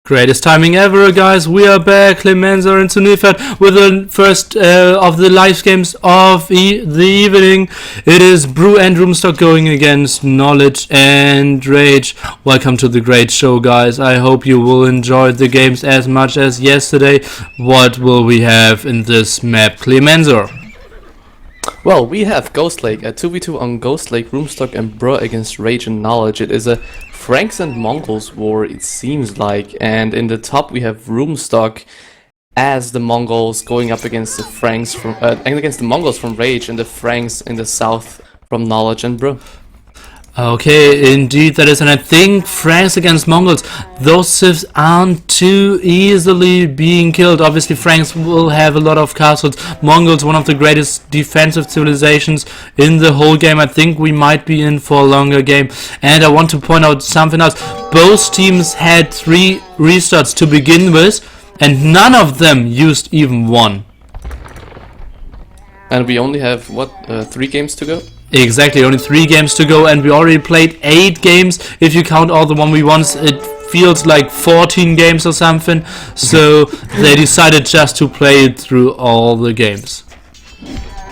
Greatest timing ever, guys. We are back. Clemenza and Sunifat with the first of the live games of the evening. It is Brew and Roomstock going against Knowledge and Rage. Welcome to the great show, guys. I hope you will enjoy the games as much as yesterday. What will we have in this map, Clemenza? Well, we have Ghost Lake, a 2v2 on Ghost Lake, Roomstock and Bro against Rage and Knowledge. It is a Franks and Mongols war, it seems like, and in the top we have Roomstock as the Mongols going up against the Franks from against the Mongols from Rage and the Franks in the south from Knowledge and Bro. Okay, indeed that is, and I think Franks against Mongols, those civs aren't too easily being killed. Obviously Franks will have a lot of castles. Mongols, one of the greatest defensive civilizations in the whole game. I think we might be in for a longer game. And I want to point out something else. Both teams had 3 restarts to begin with, and none of them used even one. And we only have, what, 3 games to go? Exactly, only 3 games to go, and we already played 8 games. If you count all the 1v1s, it feels like 14 games or something. So they decided just to play it through all the games.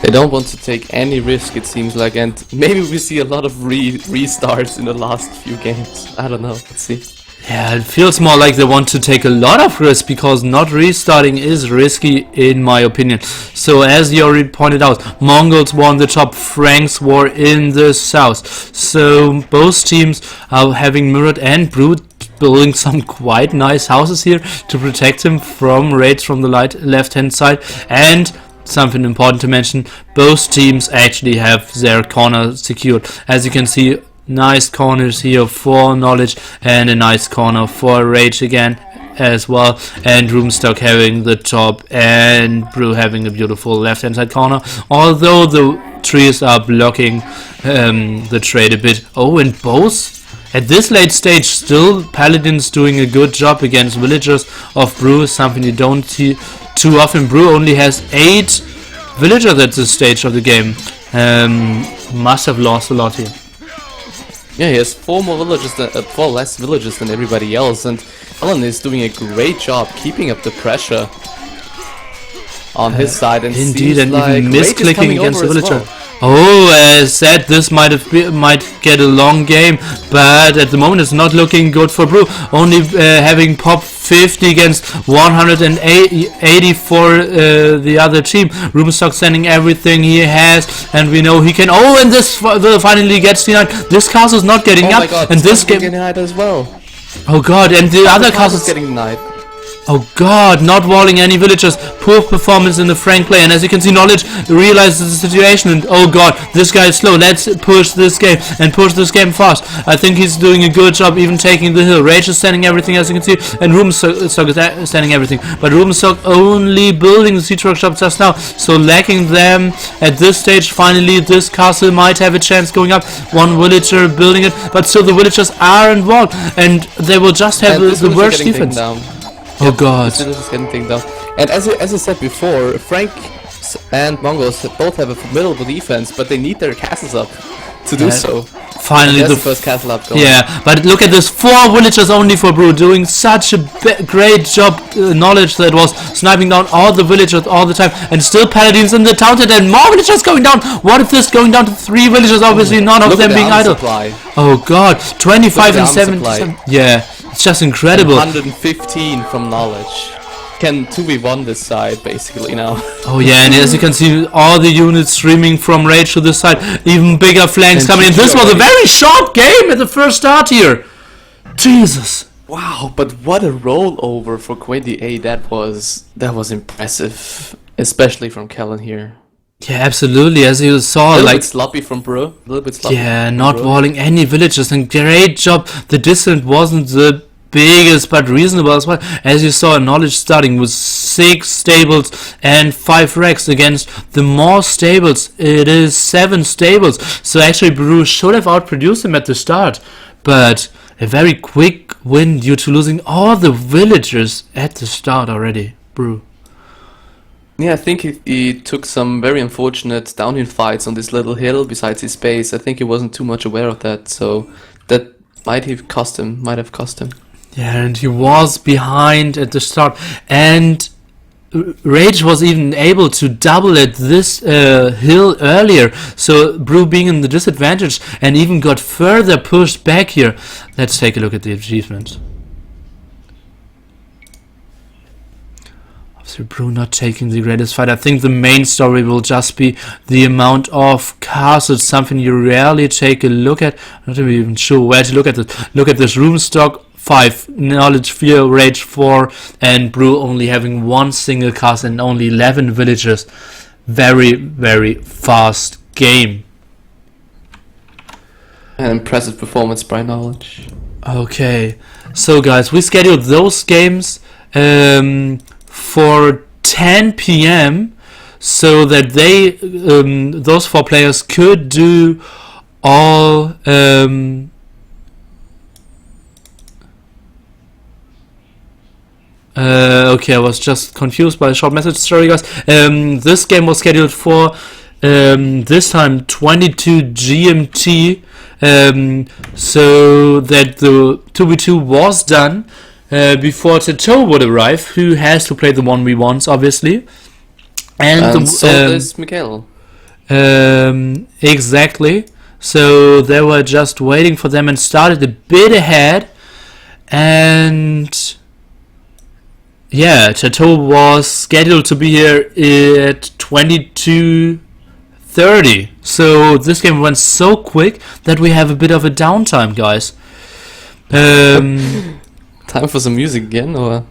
They don't want to take any risk, it seems like, and maybe we see a lot of restarts in the last few games. I don't know, let's see. Yeah, it feels more like they want to take a lot of risk, because not restarting is risky in my opinion. So as you already pointed out, Mongols won the top, Franks were in the south. So both teams are having Mirrored and Brood building some quite nice houses here to protect him from raids from the left hand side. And something important to mention, both teams actually have their corner secured. As you can see, nice corners here for Knowledge and a nice corner for Rage again as well, and Roomstock having the top and Brew having a beautiful left hand side corner, although the trees are blocking the trade a bit. Oh, and both at this late stage still Paladins doing a good job against villagers of Brew, something you don't see too often. Brew only has 8 villagers at this stage of the game. Must have lost a lot here. Yeah, he has 4 less villages than everybody else, and Alan is doing a great job keeping up the pressure on his side. And indeed, and like even misclicking against the villager. Well. Oh, as said, this might get a long game, but at the moment it's not looking good for Brew. Only having pop 50 against 180 for the other team. Roomstock sending everything he has, and we know he can. Oh, and this will finally gets denied. This castle is not getting up, God, and this game denied as well. Oh god, and the other castle is getting denied. Oh god, not walling any villagers. Poor performance in the Frank play, and as you can see, Knowledge realizes the situation, and oh god, this guy is slow. Let's push this game and push this game fast. I think he's doing a good job even taking the hill. Rage is standing everything, as you can see, and Roomstock is standing everything, but Roomstock only building the siege workshop just now, so lacking them at this stage. Finally this castle might have a chance going up. 1 villager building it, but still the villagers are involved, and they will just have the worst defense. Oh god. This is getting things down. And as I said before, Frank and Mongols both have a formidable defense, but they need their castles up to do so. Finally the first castle up going. Yeah, but look at this, 4 villagers only for Brew, doing such a great job. Knowledge that was sniping down all the villagers all the time, and still Paladins in the town, and more villagers going down. What if this going down to 3 villagers? Obviously none of them being idle. Oh god, 25 and 77. Yeah, it's just incredible. 115 from Knowledge. Can 2v1 this side basically now. Oh yeah, and as you can see, all the units streaming from Rage to this side, even bigger flanks coming in. This was a very short game at the first start here. Jesus. Wow, but what a rollover for QueNDi. That was impressive, especially from Kellen here. Yeah, absolutely. As you saw, a little bit sloppy from Bro. A little bit sloppy. Yeah, not walling any villagers, and great job. The distance wasn't the biggest, but reasonable as well. As you saw, Knowledge starting with 6 stables and 5 wrecks against the more stables. It is 7 stables. So actually, Brew should have outproduced him at the start, but a very quick win due to losing all the villagers at the start already. Brew. Yeah, I think he took some very unfortunate downhill fights on this little hill besides his base. I think he wasn't too much aware of that, so that might have cost him. Yeah, and he was behind at the start, and Rage was even able to double at this hill earlier, so Brew being in the disadvantage and even got further pushed back here. Let's take a look at the achievement. So Brew not taking the greatest fight. I think the main story will just be the amount of castles, something you rarely take a look at. I'm not even sure where to look at it. Look at this room stock, 5, knowledge 4, rage 4, and Brew only having 1 single castle and only 11 villagers. Very, very fast game. An impressive performance by knowledge. Okay, so guys, we scheduled those games for 10 p.m. so that they, those 4 players could do all okay, I was just confused by a short message. Sorry, guys. This game was scheduled for this time 22 GMT, so that the 2v2 was done before Tato would arrive, who has to play the 1v1s, obviously. And so does Miguel. Exactly. So they were just waiting for them and started a bit ahead. And yeah, Tato was scheduled to be here at 22:30. So this game went so quick that we have a bit of a downtime, guys. Time for some music again, or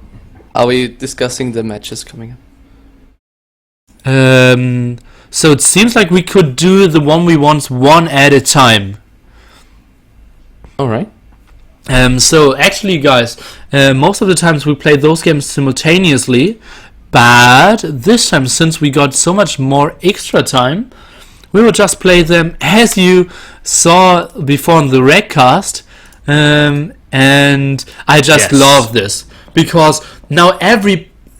are we discussing the matches coming up? So it seems like we could do the 1v1s one at a time. Alright. So actually, guys, most of the times we play those games simultaneously, but this time, since we got so much more extra time, we will just play them as you saw before in the Redcast. And I just love this, because now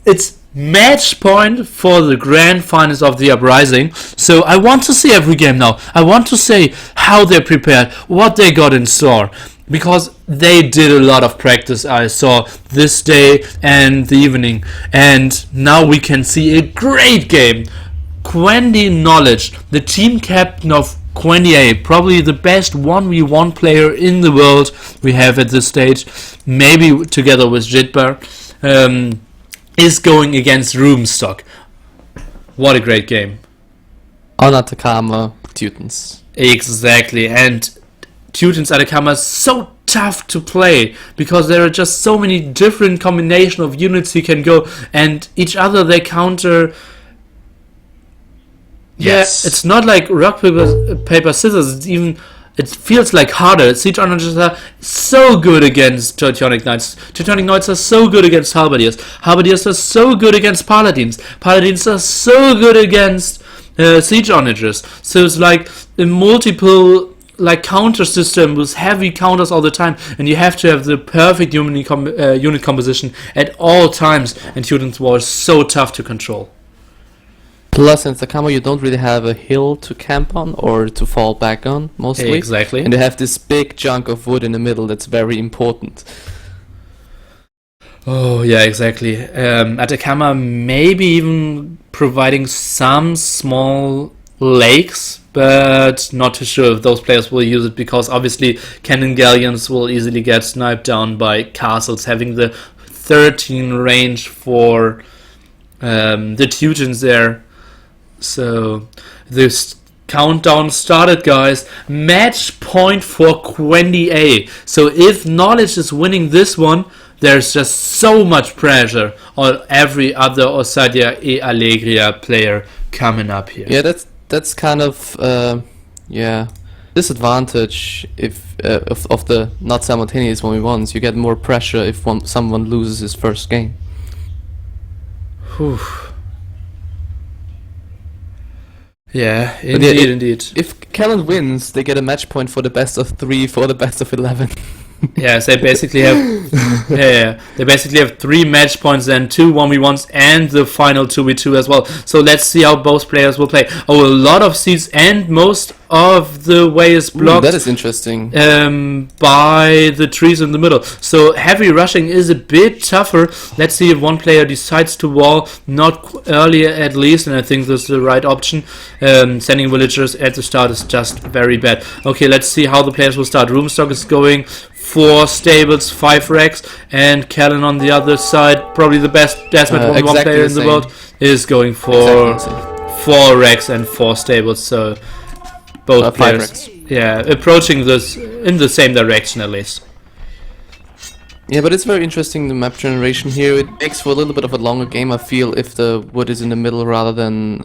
it's match point for the grand finals of the Uprising. So I want to see every game now. I want to see how they're prepared, what they got in store, because they did a lot of practice. I saw this day and the evening, and now we can see a great game. QueNDi Knowledge, the team captain of QueNDi, probably the best 1v1 player in the world we have at this stage, maybe together with Jitbar, is going against Roomstock. What a great game. On Atacama, Teutons. Exactly, and Teutons Atacama is so tough to play, because there are just so many different combinations of units you can go, and each other they counter. Yes. Yeah, it's not like rock, paper, scissors. It feels like harder. Siege Honours are so good against Teutonic Knights. Teutonic Knights are so good against Halberdiers. Halberdiers are so good against Paladins. Paladins are so good against Siege Onagers. So it's like a multiple counter system with heavy counters all the time, and you have to have the perfect unit composition at all times. And Teutons War is so tough to control. Plus, in Atacama, you don't really have a hill to camp on or to fall back on, mostly. Exactly. And they have this big chunk of wood in the middle that's very important. Oh, yeah, exactly. Atacama maybe even providing some small lakes, but not too sure if those players will use it, because obviously cannon galleons will easily get sniped down by castles, having the 13 range for the Teutons there. So this countdown started, guys. Match point for QueNDi. So if Knowledge is winning this one, there's just so much pressure on every other Ousadia e Alegria player coming up here. Yeah, that's kind of disadvantage if of the not simultaneous 1v1s. You get more pressure if someone loses his first game. Whew. Yeah, indeed. If Callan wins, they get a match point for the best of 3 for the best of 11. Yes, they basically have they basically have 3 match points and 2 1v1s and the final 2v2 as well. So let's see how both players will play. Oh, a lot of seeds and most of the way is blocked. That is interesting. By the trees in the middle. So heavy rushing is a bit tougher. Let's see if one player decides to wall, not earlier at least, and I think this is the right option. Sending villagers at the start is just very bad. Okay, let's see how the players will start. Roomstock is going 4 stables, 5 racks, and Callan on the other side, probably the best Deathmatch 1v1 player in the world, is going for 4 racks and 4 stables. So both players, approaching this in the same direction at least. Yeah, but it's very interesting, the map generation here. It makes for a little bit of a longer game, I feel, if the wood is in the middle rather than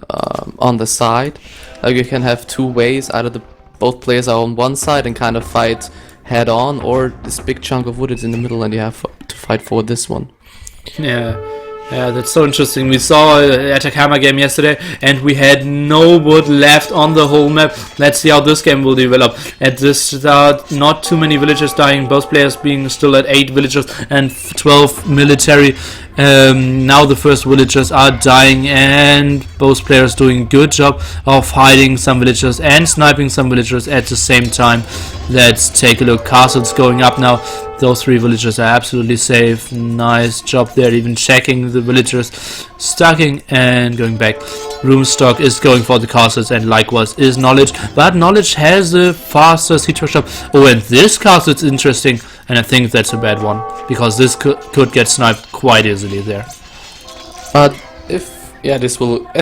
on the side. Like you can have 2 ways, either both players are on one side and kind of fight head on, or this big chunk of wood is in the middle and you have to fight for this one. Yeah, that's so interesting. We saw a Atacama game yesterday and we had no wood left on the whole map. Let's see how this game will develop. At this start, not too many villagers dying, both players being still at 8 villagers and 12 military. Now the first villagers are dying and both players doing a good job of hiding some villagers and sniping some villagers at the same time. Let's take a look. Castle's going up now. Those 3 villagers are absolutely safe. Nice job there, even checking the villagers, stacking and going back. Roomstock is going for the castles and likewise is Knowledge, but Knowledge has a faster siege workshop. Oh, and this castle is interesting, and I think that's a bad one because this could get sniped quite easily there. I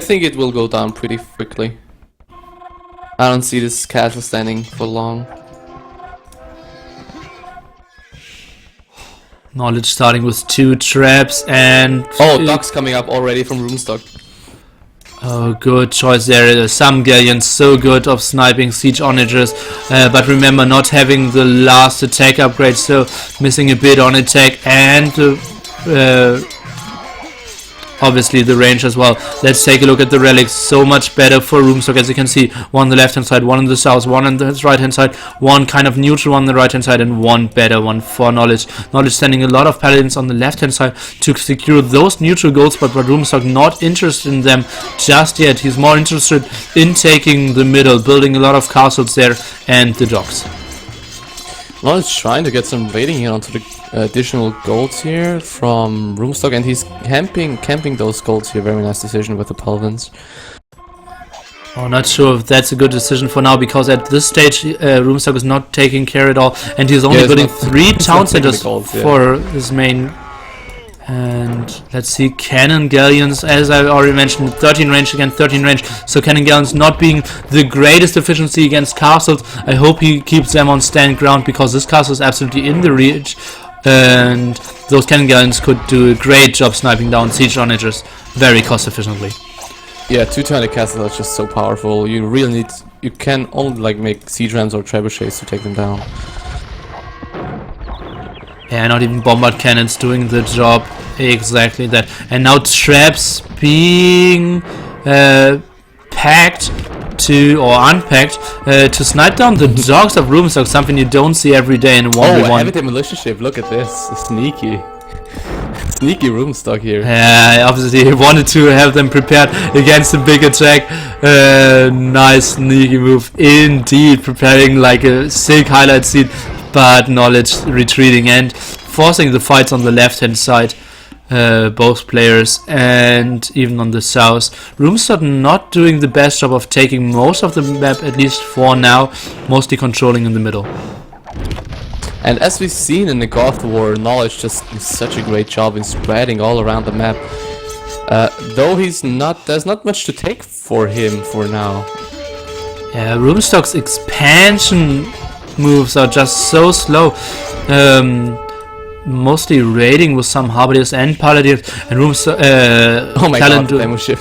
think it will go down pretty quickly. I don't see this castle standing for long. Knowledge starting with 2 traps and... Oh, dogs coming up already from Roomstock. Oh, good choice there. Some galleons so good of sniping siege onagers, but remember not having the last attack upgrade, so missing a bit on attack and obviously the range as well. Let's take a look at the relics. So much better for Roomstock, as you can see. 1 on the left hand side, 1 on the south, 1 on the right hand side, 1 kind of neutral on the right hand side, and 1 better one for Knowledge. Knowledge sending a lot of paladins on the left hand side to secure those neutral goals, but Roomstock not interested in them just yet. He's more interested in taking the middle, building a lot of castles there and the docks. Knowledge trying to get some raiding here onto the additional golds here from Roomstock, and he's camping those golds here. Very nice decision with the paladins. Oh, not sure if that's a good decision for now, because at this stage Roomstock is not taking care at all, and he's only building 3 town centers for his main. And let's see, Cannon Galleons, as I already mentioned, 13 range against 13 range, so Cannon Galleons not being the greatest efficiency against castles. I hope he keeps them on stand ground, because this castle is absolutely in the reach, and those Cannon Galleons could do a great job sniping down siege onagers very cost efficiently. Yeah, 220 castles are just so powerful. You really need, you can only like make siege rams or trebuchets to take them down. Yeah, not even bombard cannons doing the job. Exactly that. And now traps being packed to, or unpacked, to snipe down the dogs of Roomstock, something you don't see every day in 1v1. Oh, heavy demolition ship, look at this. Sneaky. Sneaky Roomstock here. Yeah, obviously he wanted to have them prepared against a big attack. Nice sneaky move indeed, preparing like a sick highlight scene, but Knowledge retreating and forcing the fights on the left hand side. Both players, and even on the south. Roomstock not doing the best job of taking most of the map, at least for now, mostly controlling in the middle. And as we've seen in the Goth War, Knowledge just does such a great job in spreading all around the map. Though he's not, there's not much to take for him for now. Yeah, Roomstock's expansion moves are just so slow. Mostly raiding with some Harbiers and Paladins, and Roomstock. Oh my god, demo ship.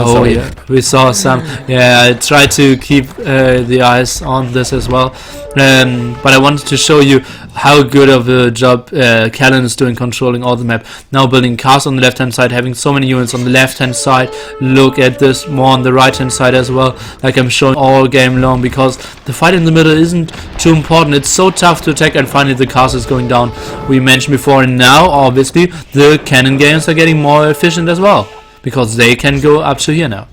Oh sorry. yeah, we saw some. Yeah, I tried to keep the eyes on this as well, but I wanted to show you how good of a job Callan is doing controlling all the map. Now building castle on the left hand side, having so many units on the left hand side. Look at this more on the right hand side as well, like I'm showing all game long, because the fight in the middle isn't too important. It's so tough to attack, and finally the castle is going down. We mentioned before, and now obviously the cannon games are getting more efficient as well, because they can go up to here now.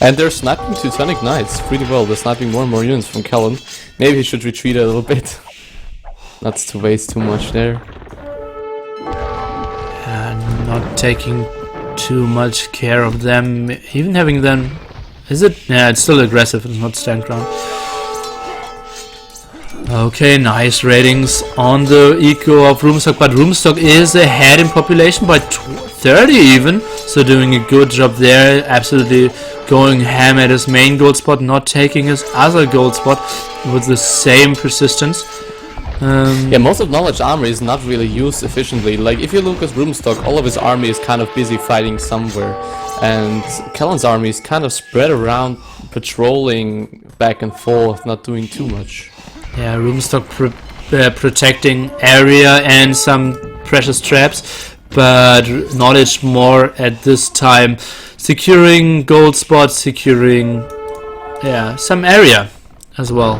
And they're sniping Teutonic Knights pretty well. They're sniping more and more units from Callan. Maybe he should retreat a little bit. Not to waste too much there. And not taking too much care of them. Even having them... Is it? Yeah, it's still aggressive. It's not stand ground. Okay, nice ratings on the eco of Roomstock, but Roomstock is ahead in population by 30 even, so doing a good job there. Absolutely going ham at his main gold spot, not taking his other gold spot with the same persistence. Yeah, most of Knowledge army is not really used efficiently. Like, if you look at Roomstock, all of his army is kind of busy fighting somewhere, and Callan's army is kind of spread around, patrolling back and forth, not doing too much. Yeah, Roomstock protecting area and some precious traps, but Knowledge more at this time, securing gold spots, securing some area as well,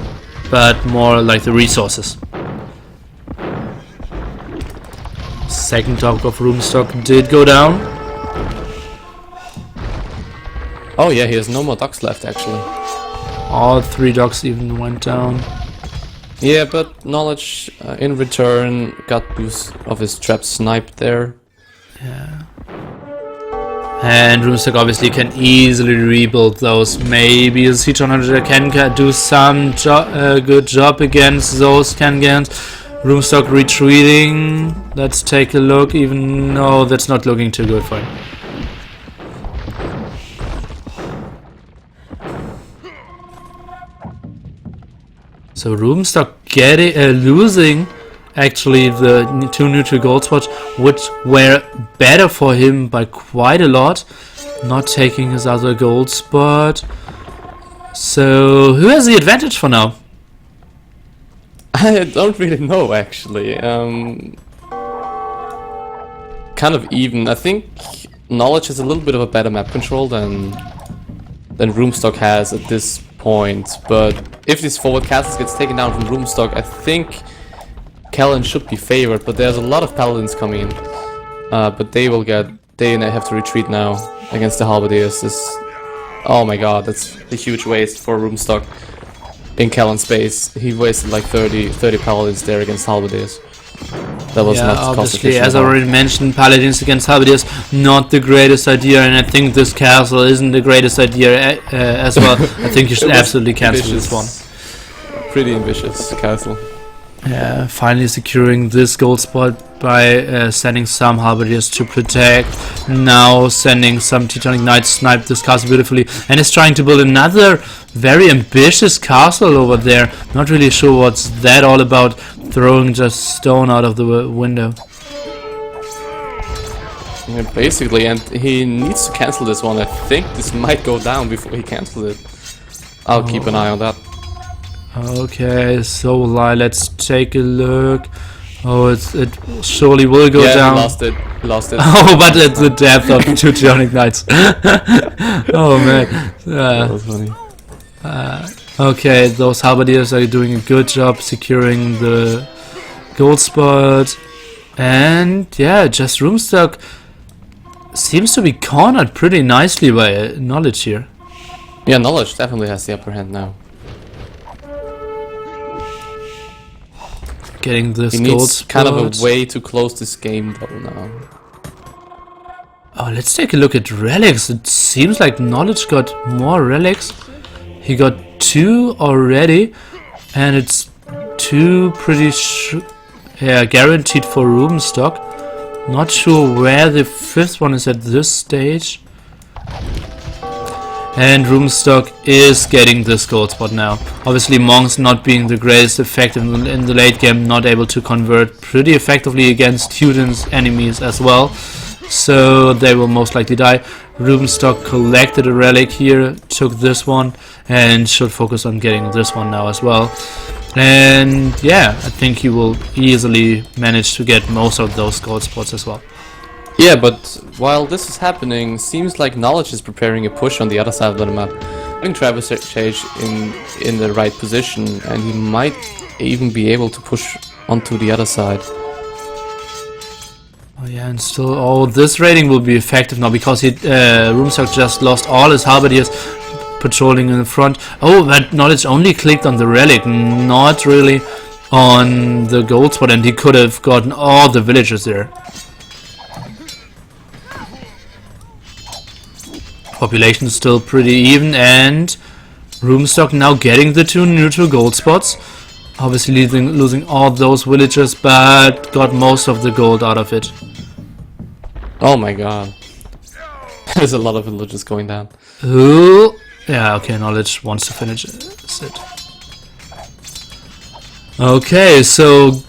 but more like the resources. Second dock of Roomstock did go down. Oh yeah, he has no more docks left actually. All 3 docks even went down. Yeah, but Knowledge in return got boost of his trap sniped there. Yeah. And Roomstock obviously can easily rebuild those. Maybe a Siege 100 can do some good job against those Kangans. Roomstock retreating. Let's take a look. Even no, that's not looking too good for him. So Roomstock losing actually the 2 neutral gold spots, which were better for him by quite a lot. Not taking his other gold spot. So who has the advantage for now? I don't really know actually. Kind of even. I think Knowledge has a little bit of a better map control than Roomstock has at this point, but if this forward castles gets taken down from Roomstock, I think Callan should be favored, but there's a lot of paladins coming in. But they have to retreat now against the halberdiers. Oh my god, that's a huge waste for Roomstock in Callan's space. He wasted like 30 paladins there against halberdiers. That was not cost obviously, efficient. as I already mentioned, paladins against halberdiers, not the greatest idea, and I think this castle isn't the greatest idea as well. I think you should absolutely cancel this one. Pretty ambitious castle. Yeah, finally securing this gold spot by sending some halberdiers to protect. Now sending some Teutonic Knights, snipe this castle beautifully, and is trying to build another very ambitious castle over there. Not really sure what's that all about, throwing just stone out of the window. Yeah, basically, and he needs to cancel this one. I think this might go down before he cancels it. I'll keep an eye on that. Okay, so let's take a look. Oh, it surely will go down. Yeah, he lost it. Oh, but at the depth of Teutonic Knights. Oh man. That was funny. Okay, those halberdiers are doing a good job securing the gold spot. And yeah, just Roomstock seems to be cornered pretty nicely by Knowledge here. Yeah, Knowledge definitely has the upper hand now. Getting this he gold needs spot. kind of a way to close this game though now. Oh, let's take a look at relics. It seems like Knowledge got more relics. He got 2 already, and it's 2 pretty guaranteed for Roomstock. Not sure where the 5th one is at this stage. And Roomstock is getting this gold spot now. Obviously Monks not being the greatest effect in the late game, not able to convert pretty effectively against Teuton's enemies as well. so they will most likely die. Rubenstock collected a relic here, took this one, and should focus on getting this one now as well. And yeah, I think he will easily manage to get most of those gold spots as well. Yeah, but while this is happening, seems like Knowledge is preparing a push on the other side of the map. Putting Travis Chage in the right position, and he might even be able to push onto the other side. Oh yeah, and still, this raiding will be effective now because Rubenstock just lost all his halberdiers patrolling in the front. Oh, but Knowledge only clicked on the relic, not really on the gold spot, and he could have gotten all the villagers there. Population is still pretty even, and Rubenstock now getting the 2 neutral gold spots. Obviously losing all those villagers, but got most of the gold out of it. Oh my god. There's a lot of villagers going down. Ooh. Yeah, okay, Knowledge wants to finish it. Okay, so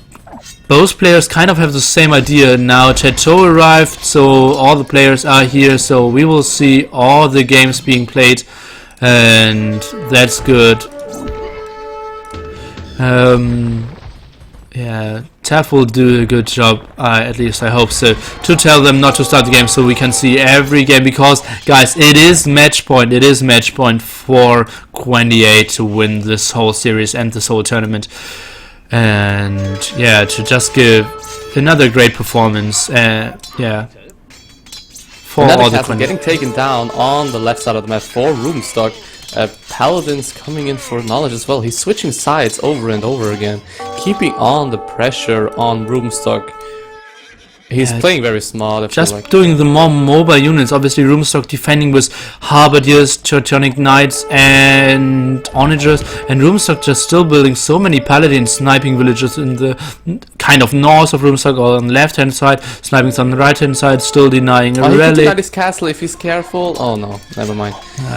both players kind of have the same idea now. Chateau arrived, so all the players are here, so we will see all the games being played, and that's good. Yeah, Taff will do a good job, at least I hope so, to tell them not to start the game so we can see every game, because guys, it is match point for QueNDi to win this whole series and this whole tournament. And yeah, to just give another great performance, yeah, for all the castle getting taken down on the left side of the map for Rubenstock. Paladin's coming in for Knowledge as well. He's switching sides over and over again, keeping on the pressure on Rubenstock. He's playing very smart. Just doing the more mobile units. Obviously, Rubenstock defending with Halberdiers, Teutonic Knights, and Onagers, and Rubenstock just still building so many Paladins, sniping villages in the kind of north of Rubenstock or on the left-hand side, sniping on the right-hand side, still denying a relic. He can deny this castle if he's careful. Oh no, never mind.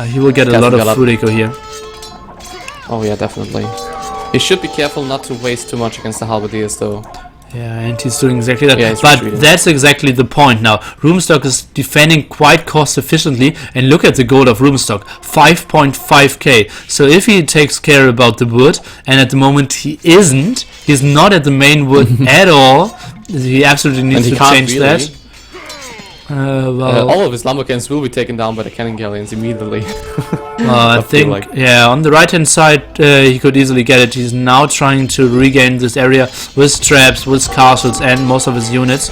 He will get a lot of fruit eco here. Oh yeah, definitely. He should be careful not to waste too much against the Halberdiers though. Yeah, and he's doing exactly that. Yeah, but that's exactly the point now. Rubenstock is defending quite cost efficiently, and look at the gold of Rubenstock, 5.5k. So if he takes care about the wood, and at the moment he's not at the main wood at all, he absolutely needs to change that. Well, all of his lumbercans will be taken down by the cannon galleons immediately. I think, yeah, on the right hand side he could easily get it. He's now trying to regain this area with traps, with castles, and most of his units.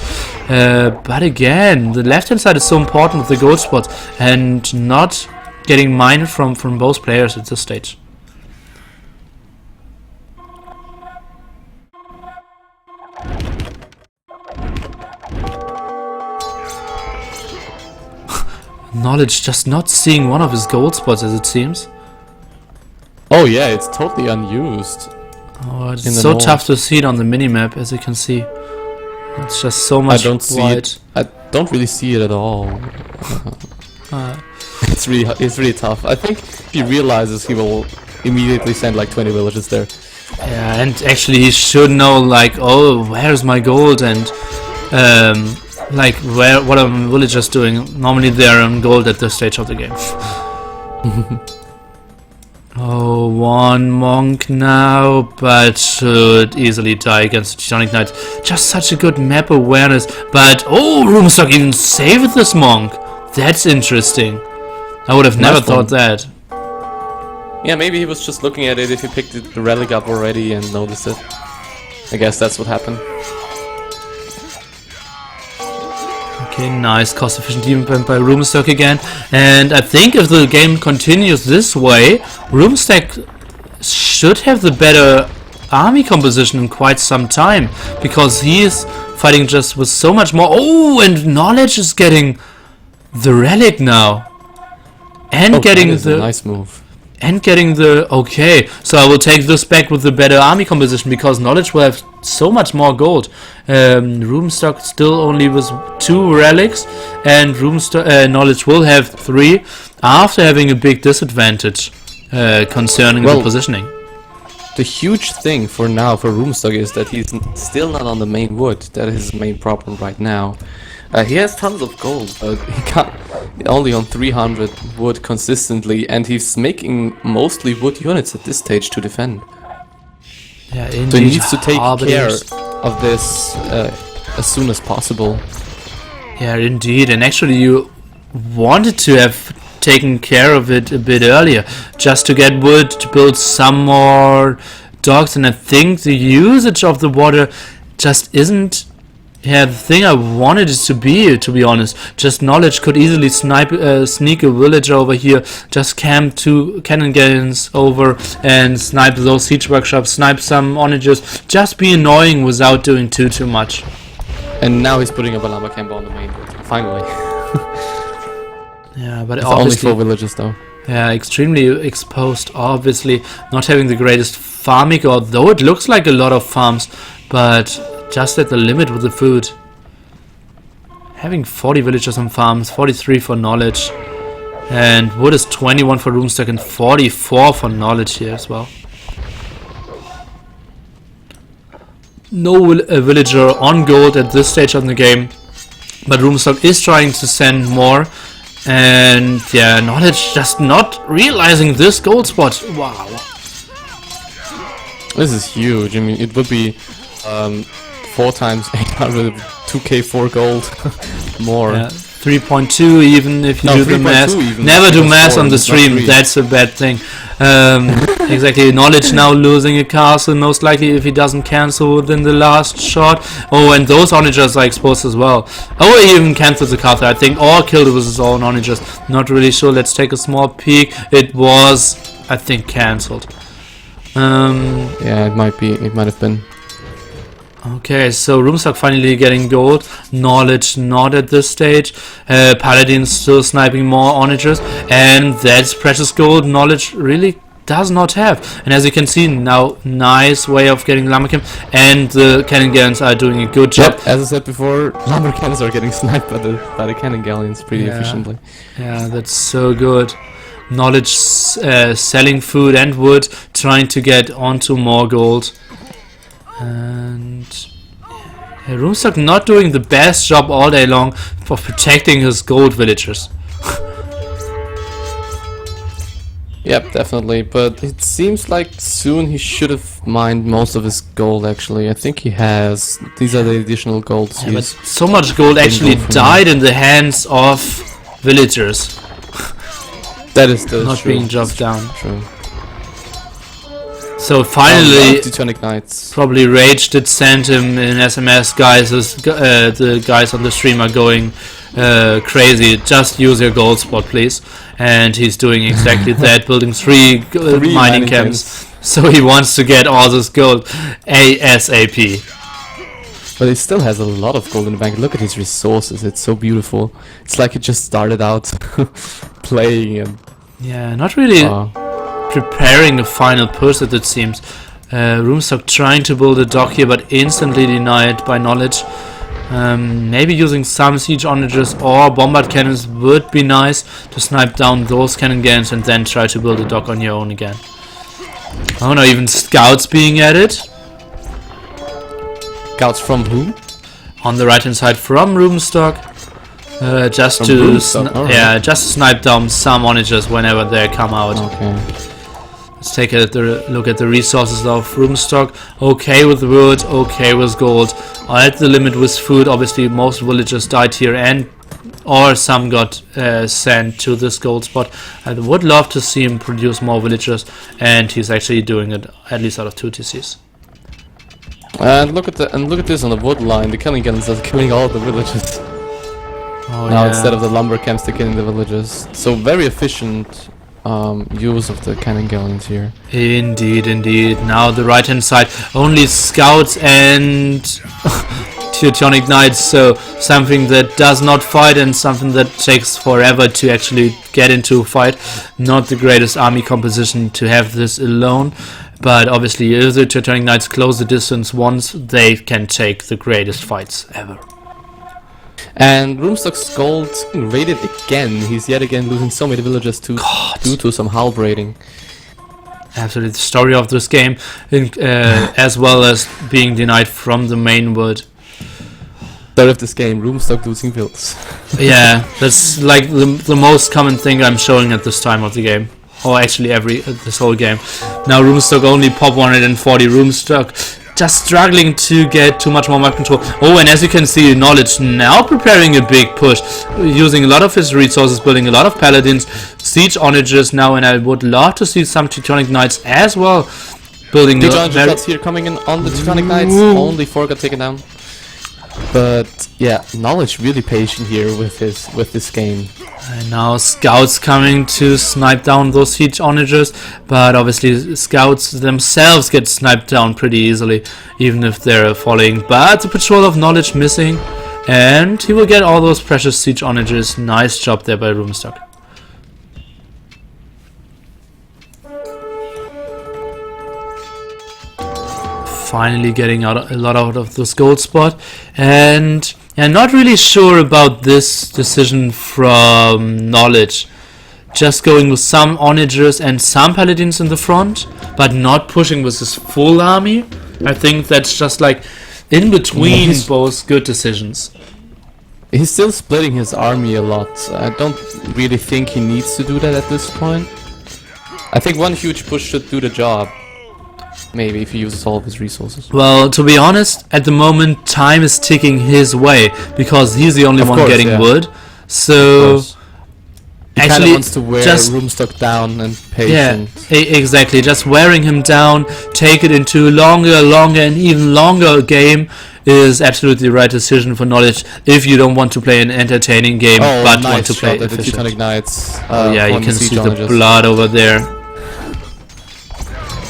But again, the left hand side is so important with the gold spot, and not getting mined from both players at this stage. Knowledge just not seeing one of his gold spots, as it seems. Oh yeah, it's totally unused. Oh, it's so tough to see it on the minimap, as you can see. It's just so much white. I don't really see it at all. It's really tough. I think if he realizes, he will immediately send like 20 villagers there. Yeah, and actually he should know, like, oh, where's my gold, and like, what are my villagers doing? Normally they are on gold at this stage of the game. Oh, one monk now, but should easily die against the Teutonic Knights. Just such a good map awareness, but oh, Rubenstock even saved this monk. That's interesting. I would have never thought that. Yeah, maybe he was just looking at it if he picked the relic up already and noticed it. I guess that's what happened. Okay, nice cost efficient defense by Rubenstock again, and I think if the game continues this way, Rubenstock should have the better army composition in quite some time, because he is fighting just with so much more. Oh, and Knowledge is getting the relic now, and getting the nice move. And getting the... Okay, so I will take this back with the better army composition, because Knowledge will have so much more gold. Rubenstock still only with 2 relics, and Knowledge will have 3, after having a big disadvantage concerning the positioning. The huge thing for now for Rubenstock is that he's still not on the main wood. That is his main problem right now. He has tons of gold, but he can't. Only on 300 wood consistently, and he's making mostly wood units at this stage to defend. Yeah, indeed. So he needs to take care Arbiters. of this as soon as possible. Yeah, indeed. And actually, you wanted to have taken care of it a bit earlier, just to get wood to build some more docks. And I think the usage of the water just isn't the thing I wanted it to be honest. Just knowledge could easily snipe, sneak a villager over here, just camp 2 cannon guns over and snipe those siege workshops, snipe some onagers, just be annoying without doing too much. And now he's putting up a lumber camp on the main road, finally. Yeah, but It's only obviously, 4 villages though. yeah, extremely exposed, obviously, not having the greatest farming, although it looks like a lot of farms, but just at the limit with the food. Having 40 villagers on farms, 43 for knowledge, and wood is 21 for roomstock and 44 for knowledge here as well. No villager on gold at this stage of the game, but roomstock is trying to send more, and yeah, knowledge just not realizing this gold spot. Wow. This is huge. I mean, it would be 4 times 800, 2k4 gold more. Yeah, 3.2 even if you No, do the 3.2 math. even. Never do Because math 4 on the is not stream, 3. that's a bad thing. Exactly, knowledge now losing a castle, most likely if he doesn't cancel within the last shot. Oh, and those onagers are exposed as well. Oh, he even cancels the castle, I think, or killed it with his own onagers. Not really sure, let's take a small peek. It was, I think, cancelled. Yeah, it might have been. Okay, so roomstock finally getting gold, knowledge not at this stage, paladin still sniping more onagers, and that's precious gold knowledge really does not have. And as you can see now, nice way of getting lumber camp, and the cannon guns are doing a good job. Yep, as I said before, lumber cannons are getting sniped by the cannon galleons pretty efficiently. Yeah, that's so good. Knowledge selling food and wood, trying to get onto more gold. And yeah, roomstock not doing the best job all day long for protecting his gold villagers. Yep, definitely. But it seems like soon he should have mined most of his gold. Actually, I think he has. These are the additional golds. Yeah, but so much gold actually died in the hands of villagers. That is not true. being dropped down. True. So finally, Teutonic Knights. probably Rage did send him in SMS, guys. The guys on the stream are going crazy. Just use your gold spot, please. And he's doing exactly that, building 3 mining camps. So he wants to get all this gold ASAP. But he still has a lot of gold in the bank. Look at his resources. It's so beautiful. It's like he just started out playing and Yeah, not really preparing a final push, it seems. Roomstock trying to build a dock here, but instantly denied by knowledge. Maybe using some siege onagers or bombard cannons would be nice to snipe down those cannon guns and then try to build a dock on your own again. Oh no, even scouts being added. Scouts from who? On the right hand side from Roomstock. Just From to Roomstock, yeah, just to snipe down some onagers whenever they come out. Okay. Let's take a look at the resources of Roomstock. Okay with wood, okay with gold. At the limit with food. Obviously most villagers died here and or some got sent to this gold spot. I would love to see him produce more villagers, and he's actually doing it at least out of 2 TCs. And look at this on the wood line. The killing guns are killing all the villagers. Oh, Now yeah. instead of the lumber camps, they're killing the villagers. So very efficient use of the cannon galleons here. Indeed, indeed. Now the right hand side, only scouts and Teutonic Knights, so something that does not fight and something that takes forever to actually get into a fight. Not the greatest army composition to have this alone, but obviously if the Teutonic Knights close the distance once, they can take the greatest fights ever. And Roomstock's gold raided again. He's yet again losing so many villagers due to some halberding. Absolutely, the story of this game, as well as being denied from the main wood. Start of this game, Roomstock losing builds. Yeah, that's like the most common thing I'm showing at this time of the game. Or actually this whole game. Now Roomstock only pop 140 Roomstock. Just struggling to get too much more map control. Oh, and as you can see, Knowledge now preparing a big push. Using a lot of his resources, building a lot of Paladins. Siege Onagers now, and I would love to see some Teutonic Knights as well. Building Teutonic shots here coming in on the Teutonic Knights. Only 4 got taken down. But yeah, Knowledge really patient here with this game. And now scouts coming to snipe down those siege onagers, but obviously scouts themselves get sniped down pretty easily, even if they're falling. But the patrol of Knowledge missing, and he will get all those precious siege onagers. Nice job there by Roomstock. Finally getting out a lot out of this gold spot, and yeah, not really sure about this decision from Knowledge. Just going with some onagers and some paladins in the front, but not pushing with his full army. I think that's just like in between both good decisions. He's still splitting his army a lot. I don't really think he needs to do that at this point. I think one huge push should do the job. Maybe if he uses all of his resources. Well, to be honest, at the moment time is ticking his way because he's the only one getting wood. So he actually wants to wear Roomstock down and patient. Yeah, exactly. Just wearing him down, take it into longer and even longer game is absolutely the right decision for Knowledge if you don't want to play an entertaining game but want to play the Teutonic Knights. Yeah, you can see the blood over there.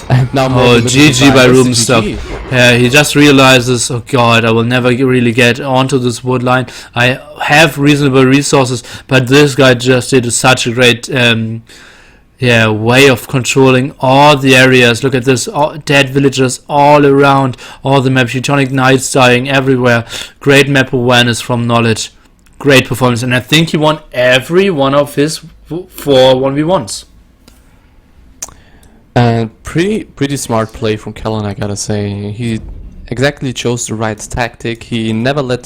And now GG by Roomstock. Yeah, he just realizes, oh god, I will never really get onto this wood line. I have reasonable resources, but this guy just did such a great way of controlling all the areas. Look at this, dead villagers all around, all the map, Teutonic Knights dying everywhere. Great map awareness from Knowledge. Great performance, and I think he won every one of his 4 1v1s. And pretty smart play from Kellen, I gotta say. He exactly chose the right tactic. He never let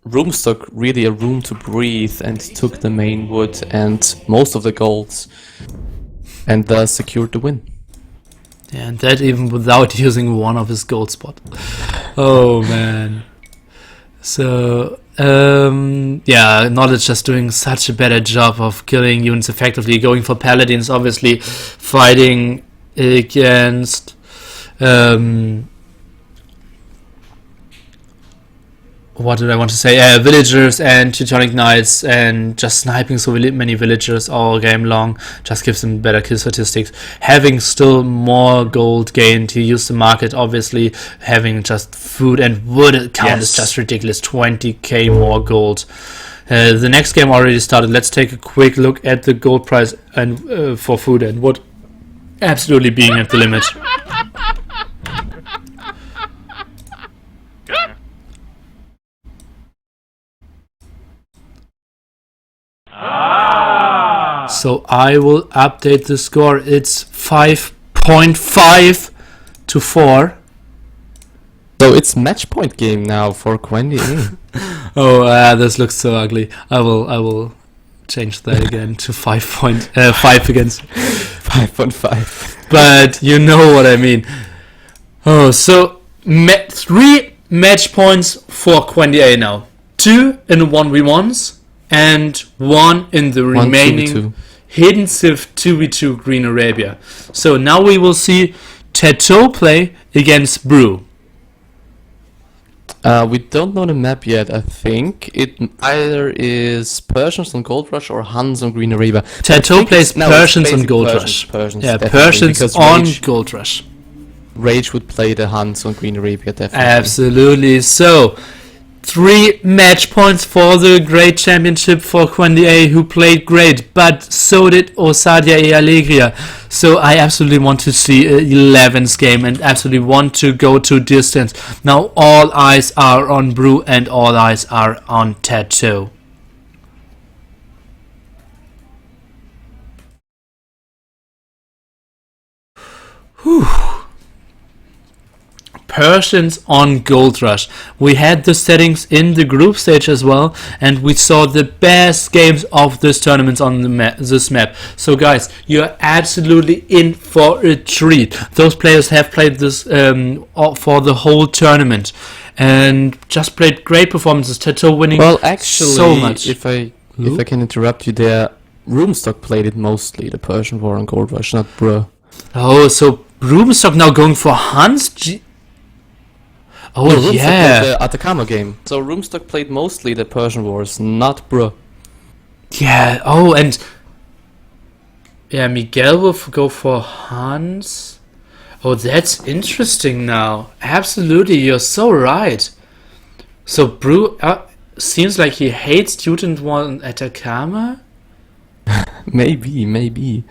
Roomstock really a room to breathe and took the main wood and most of the golds, and thus secured the win. Yeah, and that even without using one of his gold spot. Oh man. So yeah, Knowledge just doing such a better job of killing units effectively, going for paladins, obviously fighting against what did I want to say? Villagers and Teutonic Knights, and just sniping so many villagers all game long just gives them better kill statistics. Having still more gold gained, he used the market, obviously. Having just food and wood count is just ridiculous. 20k more gold. The next game already started. Let's take a quick look at the gold price and for food and wood. Absolutely being at the limit. So I will update the score. It's 5.5 to 4. So it's match point game now for QueNDi. This looks so ugly. I will change that again to 5.5 against 5.5. But you know what I mean. Oh, so 3 match points for QueNDi now. 2 in the 1v1s. And 1 in the remaining Hidden Civ 2v2 Green Arabia. So now we will see Tattoo play against Brew. We don't know the map yet, I think. It either is Persians on Gold Rush or Huns on Green Arabia. Tattoo plays Persians on Gold Rush. Persians Persians on Gold Rush. Rage would play the Huns on Green Arabia, definitely. Absolutely. So 3 match points for the great championship for QueNDi, who played great, but so did Ousadia and Alegria. So I absolutely want to see 11's game and absolutely want to go to distance. Now all eyes are on Brew and all eyes are on Tattoo. Persians on Gold Rush. We had the settings in the group stage as well, and we saw the best games of this tournament on this map. So guys, you're absolutely in for a treat. Those players have played this for the whole tournament and just played great performances. Tato winning so much. If I can interrupt you there, Roomstock played it mostly, the Persian War on Gold Rush, not Bruh. Oh, so Roomstock now going for Hans? Oh, no, yeah. The Atacama game. So Roomstock played mostly the Persian Wars, not Bruh. Yeah, oh, and... Yeah, Miguel will go for Hans. Oh, that's interesting now. Absolutely, you're so right. So Brew seems like he hates Student One Atacama? Maybe.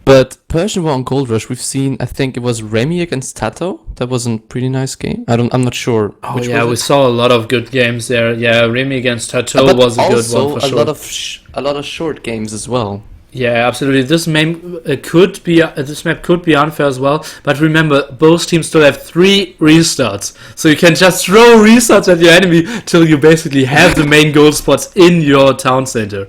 But Persian War on Gold Rush, we've seen, I think it was Remy against Tato. That was a pretty nice game. I'm not sure. Oh yeah, we saw a lot of good games there. Yeah, Remy against Tato was a good one for sure. A lot of short games as well. Yeah, absolutely. This map could be unfair as well. But remember, both teams still have 3 restarts, so you can just throw restarts at your enemy till you basically have the main goal spots in your town center.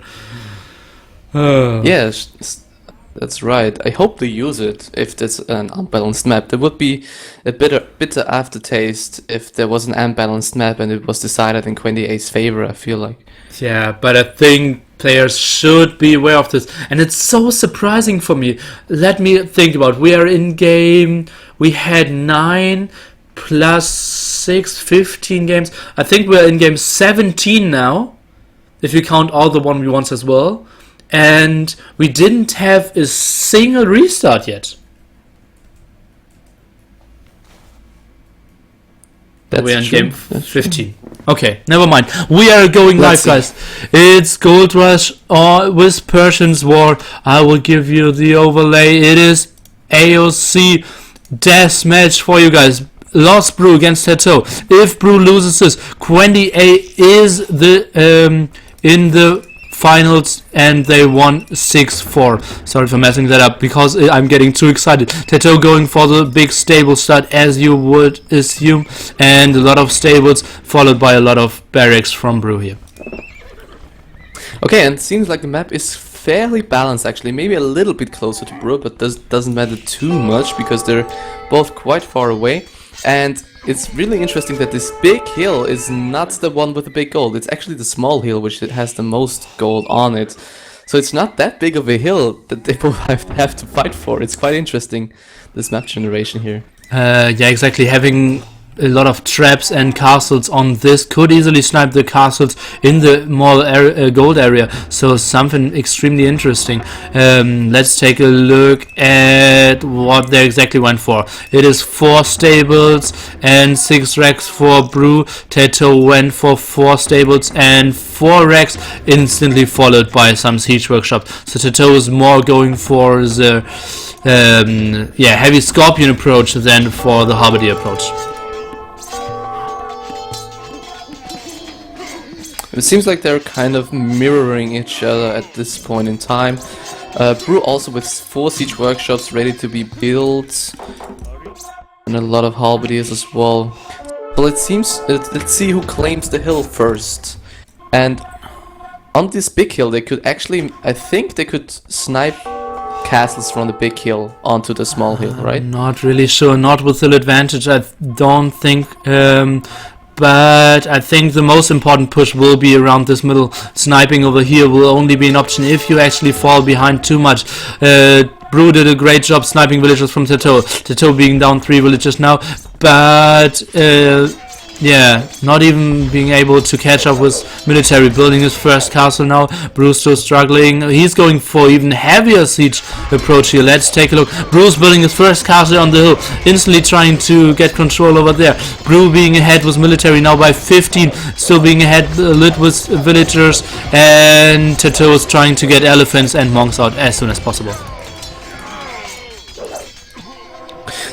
Yes. That's right. I hope they use it if there's an unbalanced map. There would be a bitter aftertaste if there was an unbalanced map and it was decided in QuEnDi's favor, I feel like. Yeah, but I think players should be aware of this. And it's so surprising for me. Let me think about it. We are in game... We had 9 plus 6, 15 games. I think we're in game 17 now, if you count all the 1v1s as well. And we didn't have a single restart yet. We're in game 15. Okay, never mind. We are going live, guys. It's Gold Rush with Persian's War. I will give you the overlay. It is AOC deathmatch for you guys. Lost Brew against Tato. If Brew loses this, QuEnDi is in the finals, and they won 6-4. Sorry for messing that up because I'm getting too excited. Tato going for the big stable start, as you would assume, and a lot of stables followed by a lot of barracks from Brew here. Okay, and it seems like the map is fairly balanced actually, maybe a little bit closer to Brew, but doesn't matter too much because they're both quite far away. And it's really interesting that this big hill is not the one with the big gold. It's actually the small hill which has the most gold on it. So it's not that big of a hill that they both have to fight for. It's quite interesting, this map generation here. Yeah, exactly. Having a lot of traps and castles on this could easily snipe the castles in the more gold area. So something extremely interesting. Let's take a look at what they exactly went for. It is 4 stables and 6 racks for Brew. Tato went for 4 stables and 4 racks, instantly followed by some siege workshops. So Tato is more going for the heavy scorpion approach than for the halberdier approach. It seems like they're kind of mirroring each other at this point in time. Brew also with 4 siege workshops ready to be built, and a lot of halberdiers as well. So let's see who claims the hill first. And on this big hill, they could actually, I think they could snipe castles from the big hill onto the small hill, right? Not really sure. Not with the advantage, I don't think. But I think the most important push will be around this middle. Sniping over here will only be an option if you actually fall behind too much. Brew did a great job sniping villagers from Tato. Tato being down 3 villagers now, but yeah, not even being able to catch up with military. Building his first castle now. Brew's still struggling. He's going for even heavier siege approach here. Let's take a look. Brew's building his first castle on the hill, instantly trying to get control over there. Brew being ahead with military now by 15, still being ahead a little with villagers, and Tato is trying to get elephants and monks out as soon as possible.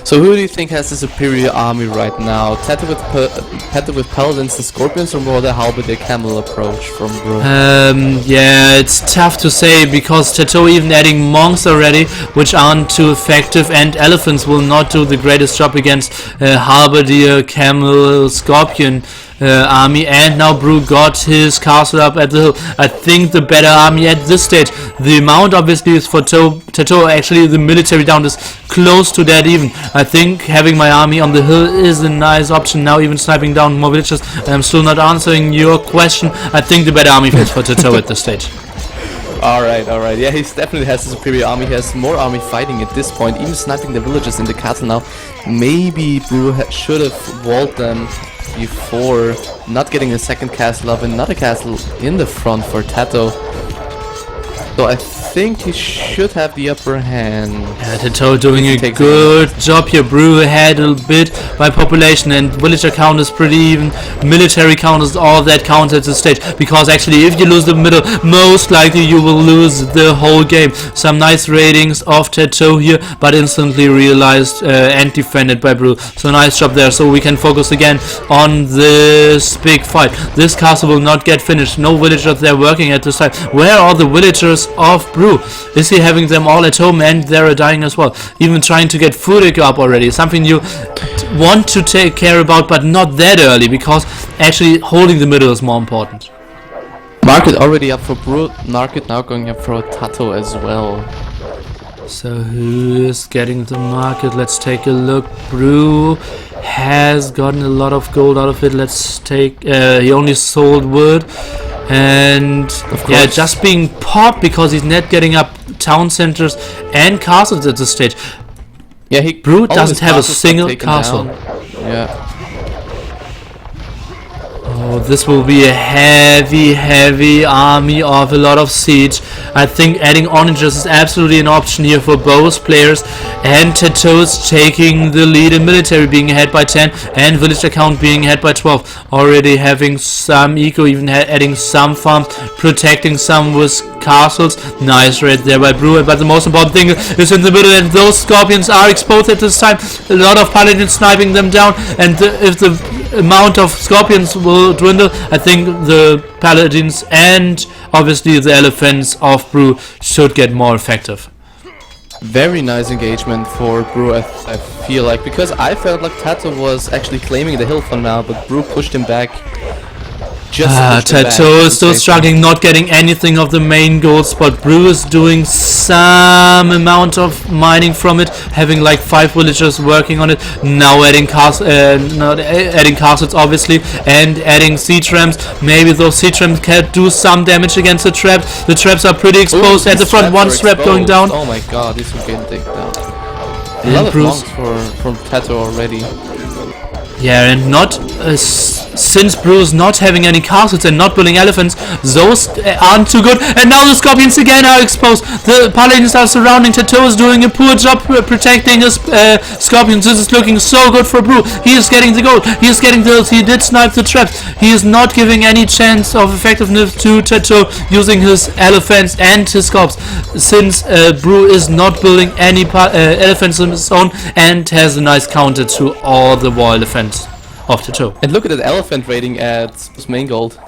So who do you think has the superior army right now? Teta with Paladins and Scorpions, or more the Halberdier Camel approach from Bro? Yeah, it's tough to say because Teto even adding monks already, which aren't too effective, and elephants will not do the greatest job against Halberdier, Camel, Scorpion army, and now Brew got his castle up at the hill. I think the better army at this stage. The amount obviously is for Teto, actually the military down is close to that even. I think having my army on the hill is a nice option, now even sniping down more villages. I'm still not answering your question. I think the better army is for Teto at this stage. Alright. Yeah, he definitely has a superior army. He has more army fighting at this point, even sniping the villagers in the castle now. Maybe Brew should have walled them before, not getting a second castle up, another castle in the front for Teto. So I think he should have the upper hand. Yeah, Teto doing a good job here. Brew ahead a little bit by population, and villager count is pretty even. Military count is all that counts at this stage, because actually if you lose the middle, most likely you will lose the whole game. Some nice ratings of Teto here, but instantly realized and defended by Brew. So nice job there. So we can focus again on this big fight. This castle will not get finished. No villagers there working at this time. Where are the villagers of Brew? Is he having them all at home and they're dying as well? Even trying to get food up already, something you want to take care about, but not that early, because actually holding the middle is more important. Market already up for Brew. Market now going up for Teto as well. So who is getting the market? Let's take a look. Brew has gotten a lot of gold out of it. Let's take, he only sold wood. And yeah, just being popped because he's not getting up town centers and castles at this stage. Yeah, Brew doesn't have a single castle. Yeah. Oh, this will be a heavy army of a lot of siege. I think adding oranges is absolutely an option here for both players. And Teto's taking the lead in military, being ahead by 10, and villager count being ahead by 12. Already having some eco, even adding some farms, protecting some with castles. Nice raid there by Brew. But the most important thing is in the middle, and those scorpions are exposed at this time. A lot of paladins sniping them down, and if the amount of scorpions will dwindle, I think the paladins and obviously the elephants of Brew should get more effective. Very nice engagement for Brew, I feel like, because I felt like Teto was actually claiming the hill for now, but Brew pushed him back. Teto is still struggling, not getting anything of the main gold spot. Brew is doing some amount of mining from it, having like 5 villagers working on it. Now adding castles obviously, and adding siege rams. Maybe those siege rams can do some damage against the traps. The traps are pretty exposed. At the front, one trap going down. Oh my god, this is getting taken down. A lot of monks from Teto already. Yeah, and not since Brew's not having any castles and not building elephants, those aren't too good. And now the scorpions again are exposed. The paladins are surrounding. Teto is doing a poor job protecting his scorpions. This is looking so good for Brew. He is getting the gold. He is getting the. He did snipe the traps. He is not giving any chance of effectiveness to Teto using his elephants and his scorps, since Brew is not building any elephants on his own and has a nice counter to all the war elephants of Teto. And look at that elephant rating at his main gold.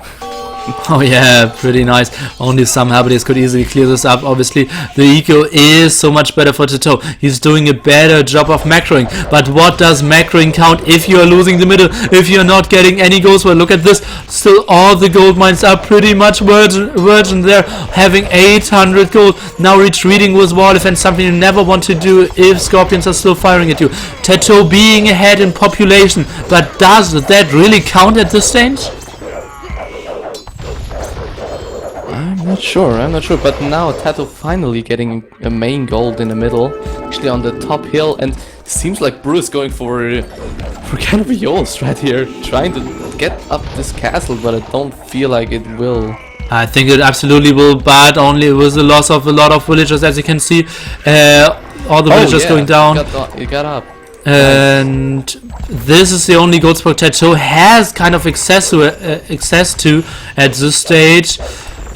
Oh yeah, pretty nice. Only some Halberdiers could easily clear this up. Obviously, the eco is so much better for Teto. He's doing a better job of macroing. But what does macroing count if you are losing the middle? If you're not getting any golds? Well, look at this. Still, all the gold mines are pretty much virgin there, having 800 gold. Now retreating with war defense, something you never want to do if scorpions are still firing at you. Teto being ahead in population, but does that really count at this stage? I'm not sure, but now Teto finally getting a main gold in the middle, actually on the top hill, and seems like Brew is going for kind of a YOLO strat here, trying to get up this castle, but I don't feel like it will. I think it absolutely will, but only with the loss of a lot of villagers, as you can see. All the villagers going down. It got up. And this is the only gold spot Teto has kind of access to at this stage.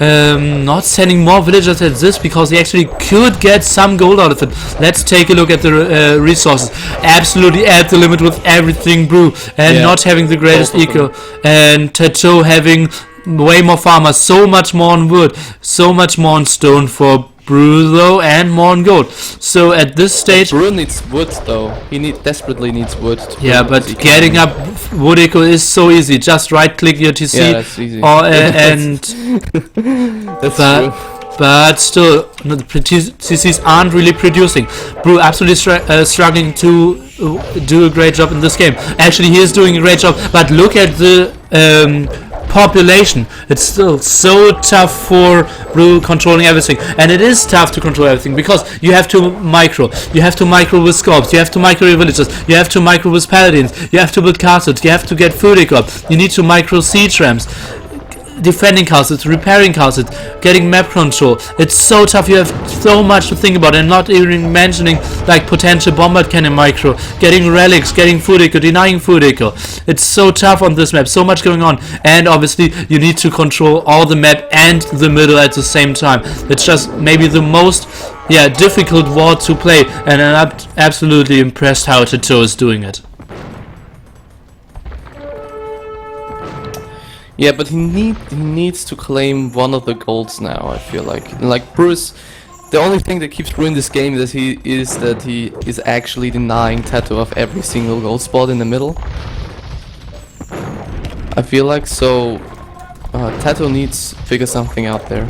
not sending more villagers at this because he actually could get some gold out of it. Let's take a look at the resources. Absolutely at the limit with everything, Brew, and not having the greatest eco, and Tattoo having way more farmers, so much more on wood, so much more on stone for Brew though, and more on gold. So at this stage, Brew needs wood though. He desperately needs wood. But getting up wood eco is so easy. Just right click your TC. Yeah, that's easy. That's true. But still, the TCs aren't really producing. Brew absolutely struggling to do a great job in this game. Actually, he is doing a great job, but look at the population. It's still so tough for Brew controlling everything, and it is tough to control everything because you have to micro with scorps, you have to micro your villagers, you have to micro with paladins, you have to build castles, you have to get food eco, you need to micro siege ramps, defending castles, repairing castles, getting map control. It's so tough. You have so much to think about, and not even mentioning like potential bombard cannon micro, getting relics, getting food eco, denying food eco. It's so tough on this map. So much going on, and obviously you need to control all the map and the middle at the same time. It's just maybe the most difficult war to play, and I'm absolutely impressed how Tattoo is doing it. Yeah, but he needs to claim one of the golds now. I feel like Bruce. The only thing that keeps Brew in this game is that he is actually denying Tattoo of every single gold spot in the middle. I feel like so. Tattoo needs to figure something out there.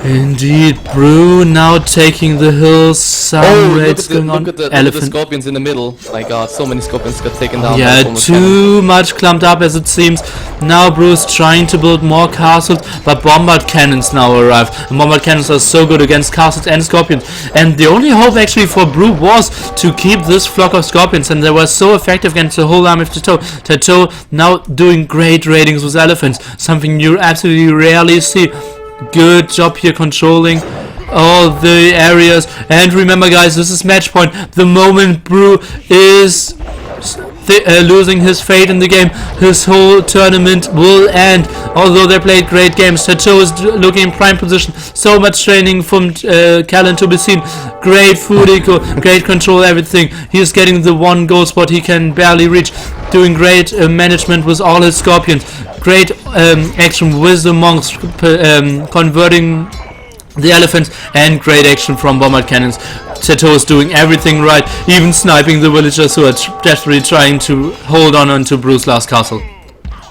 Indeed, Brew now taking the hills. Some raids going on. Look at the scorpions in the middle. My god, so many scorpions got taken down. Yeah, too much clumped up as it seems. Now Brew's trying to build more castles, but bombard cannons now arrive. And bombard cannons are so good against castles and scorpions. And the only hope actually for Brew was to keep this flock of scorpions, and they were so effective against the whole army of Tattoo. Tattoo now doing great raidings with elephants, something you absolutely rarely see. Good job here controlling all the areas, and remember guys, this is match point. The moment Brew is losing his fate in the game, his whole tournament will end. Although they played great games, Tattoo is looking in prime position. So much training from Callan to be seen. Great food eco, great control, everything. He is getting the one goal spot he can barely reach. Doing great management with all his scorpions. Great action with the monks, converting the elephants, and great action from bombard cannons. Tattoo is doing everything right, even sniping the villagers who are desperately trying to hold on to Brew's last castle.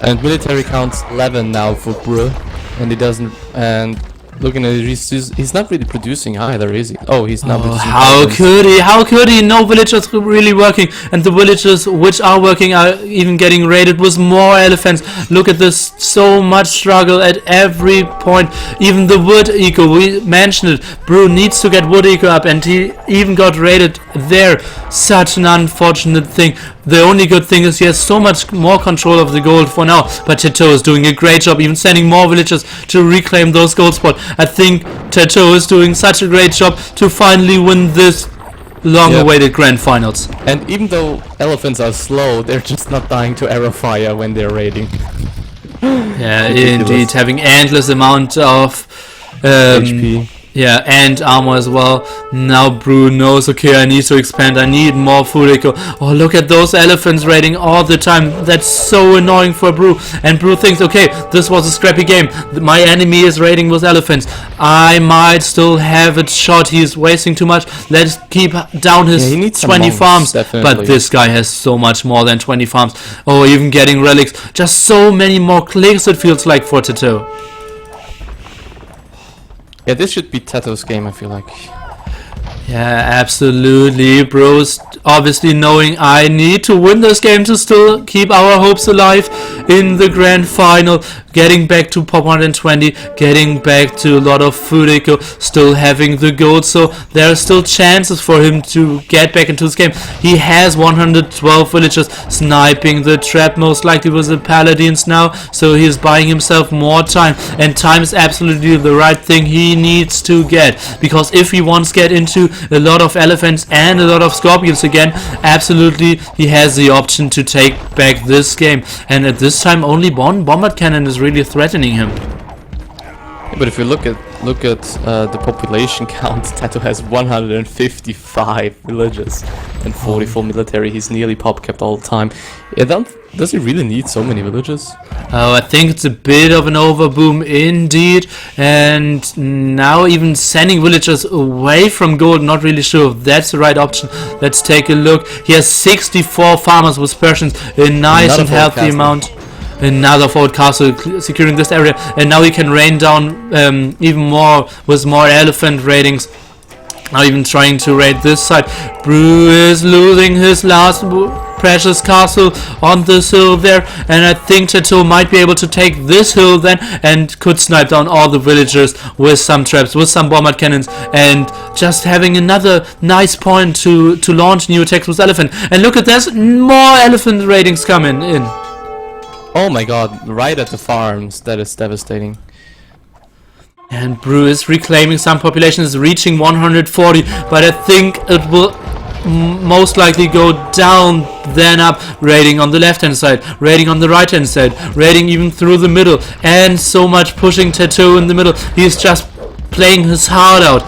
And military counts 11 now for Brew, and he doesn't. And looking at it, he's not really producing either, is he? Oh, he's not producing. How could he? How could he? No villagers really working, and the villagers which are working are even getting raided with more elephants. Look at this, so much struggle at every point. Even the wood eco, we mentioned it. Brew needs to get wood eco up, and he even got raided there. Such an unfortunate thing. The only good thing is he has so much more control of the gold for now, but Tattoo is doing a great job, even sending more villagers to reclaim those gold spots. I think Tattoo is doing such a great job to finally win this long-awaited grand finals. And even though elephants are slow, they're just not dying to arrow fire when they're raiding. Yeah, indeed, having endless amount of HP. Yeah, and armor as well. Now Brew knows, okay, I need to expand, I need more food eco. Oh, look at those elephants raiding all the time. That's so annoying for Brew. And Brew thinks, okay, this was a scrappy game. My enemy is raiding with elephants. I might still have a shot. He's wasting too much. Let's keep down his he needs 20 monks, farms. definitely. But this guy has so much more than 20 farms. Oh, even getting relics. Just so many more clicks, it feels like, for Tattoo. Yeah, this should be Tattoo's game, I feel like. Yeah, absolutely. Bros obviously knowing I need to win this game to still keep our hopes alive in the grand final. getting back to Pop 120, getting back to a lot of food eco, still having the gold, so there are still chances for him to get back into this game. He has 112 villagers sniping the trap, most likely with the paladins now, so he's buying himself more time, and time is absolutely the right thing he needs to get, because if he wants to get into a lot of elephants and a lot of scorpions again, absolutely he has the option to take back this game, and at this time only one bombard cannon is really threatening him. But if you look at the population count, Tato has 155 villages and 44 military. He's nearly pop capped all the time. Does he really need so many villages? Oh, I think it's a bit of an overboom indeed, and now even sending villagers away from gold, not really sure if that's the right option. Let's take a look. He has 64 farmers with Persians, a nice and healthy amount. Another forward castle securing this area, and now he can rain down even more with more elephant raidings. Now even trying to raid this side. Brew is losing his last precious castle on this hill there, and I think Chateau might be able to take this hill then, and could snipe down all the villagers with some traps, with some bombard cannons, and just having another nice point to launch new attacks with elephant. And look at this, more elephant raidings coming in. Oh my god, right at the farms. That is devastating. And Brew is reclaiming some populations, reaching 140, but I think it will most likely go down, then up, raiding on the left hand side, raiding on the right hand side, raiding even through the middle, and so much pushing Tattoo in the middle. He's just playing his heart out,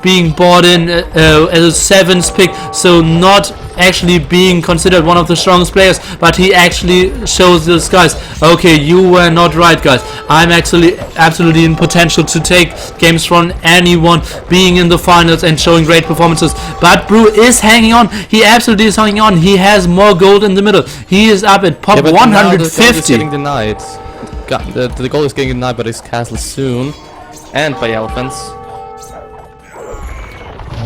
being bought in as a 7th pick, so not actually being considered one of the strongest players, but he actually shows this, guys, okay, you were not right, guys. I'm actually absolutely in potential to take games from anyone, being in the finals and showing great performances. But Brew is hanging on. He absolutely is hanging on. He has more gold in the middle. He is up at pop 150. The goal is getting denied. The goal is getting denied by this castle soon, and by elephants.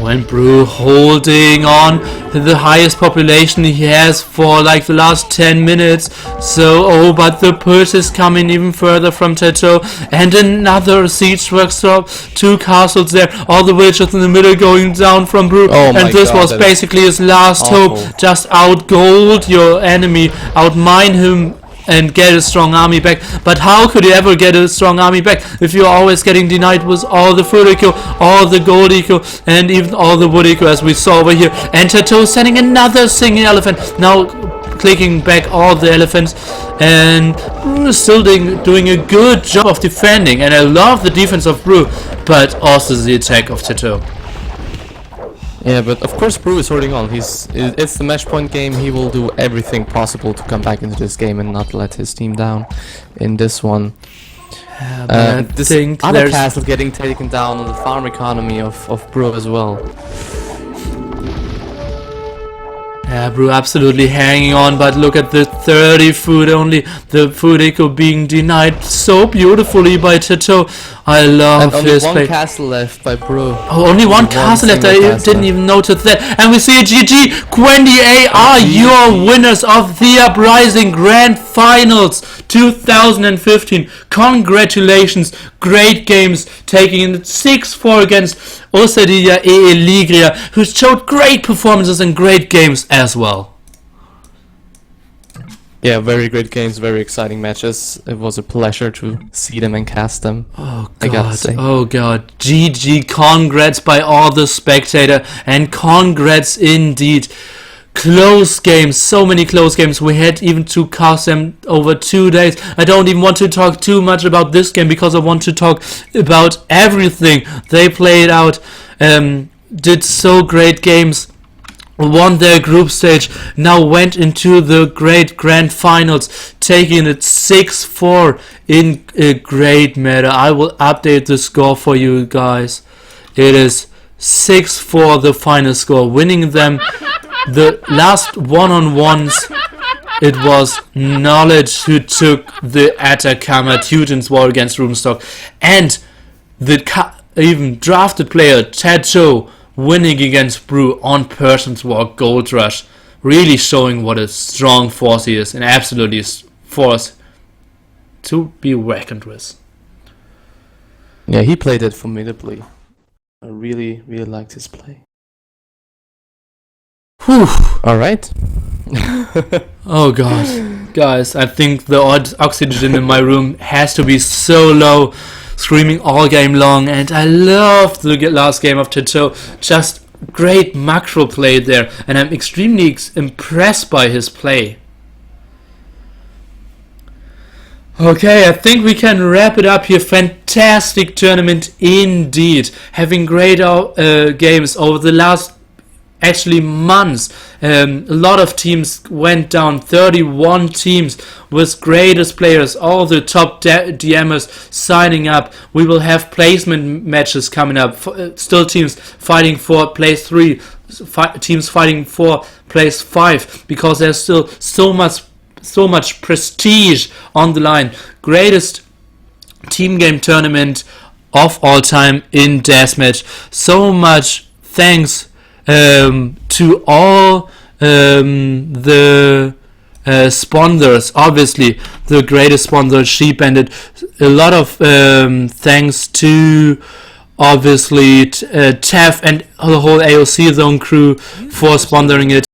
And Brew holding on to the highest population he has for like the last 10 minutes. So, but the push is coming even further from Tato. And another siege workshop, 2 castles there, all the villages in the middle going down from Brew. Oh and this God, was basically his last hope. Just outgold your enemy, outmine him, and get a strong army back. But how could you ever get a strong army back if you're always getting denied with all the food eco, all the gold eco, and even all the wood eco, as we saw over here? And Tato sending another singing elephant, now clicking back all the elephants, and Brew is still doing a good job of defending, and I love the defense of Brew, but also the attack of Tato. Yeah, but of course Brew is holding on. It's the match point game. He will do everything possible to come back into this game and not let his team down in this one. This other castle getting taken down on the farm economy of Brew as well. Yeah, Brew absolutely hanging on, but look at the 30 food only. The food eco being denied so beautifully by Tato. I love his play. Only one castle left by Brew. Oh, only one castle left. I didn't even notice that. And we see GG. QueNDi are your winners of the Uprising Grand Finals 2015. Congratulations. Great games. Taking it 6-4 against Ousadia and Alegria, who showed great performances and great games as well. Yeah, very great games, very exciting matches. It was a pleasure to see them and cast them. Oh I gotta god, say. oh god. GG, congrats by all the spectator, and congrats indeed. Close games, so many close games. We had even to cast them over 2 days. I don't even want to talk too much about this game because I want to talk about everything they played out. Did so great games. Won their group stage, now went into the great grand finals, taking it 6-4 in a great manner. I will update the score for you guys. It is 6-4 the final score, winning them the last one-on-ones. It was Knowledge who took the Atacama Teuton's war against Roomstock, and the even drafted player Tato winning against Brew on Persian's War Gold Rush, really showing what a strong force he is, and absolutely force to be reckoned with. Yeah, he played it formidably. I really, really liked his play. Whew. All right. Oh god, guys, I think the oxygen in my room has to be so low, screaming all game long, and I loved the last game of Tato. Just great macro play there, and I'm extremely impressed by his play. Okay, I think we can wrap it up here. Fantastic tournament indeed. Having great games over the last actually months. A lot of teams went down, 31 teams with greatest players, all the top DMers signing up. We will have placement matches coming up, still teams fighting for place 3, teams fighting for place 5, because there's still so much prestige on the line. Greatest team game tournament of all time in Deathmatch. So much thanks to all the sponsors, obviously the greatest sponsor, Sheep Bandit. A lot of thanks to obviously TEF and the whole AOC Zone crew for sponsoring it.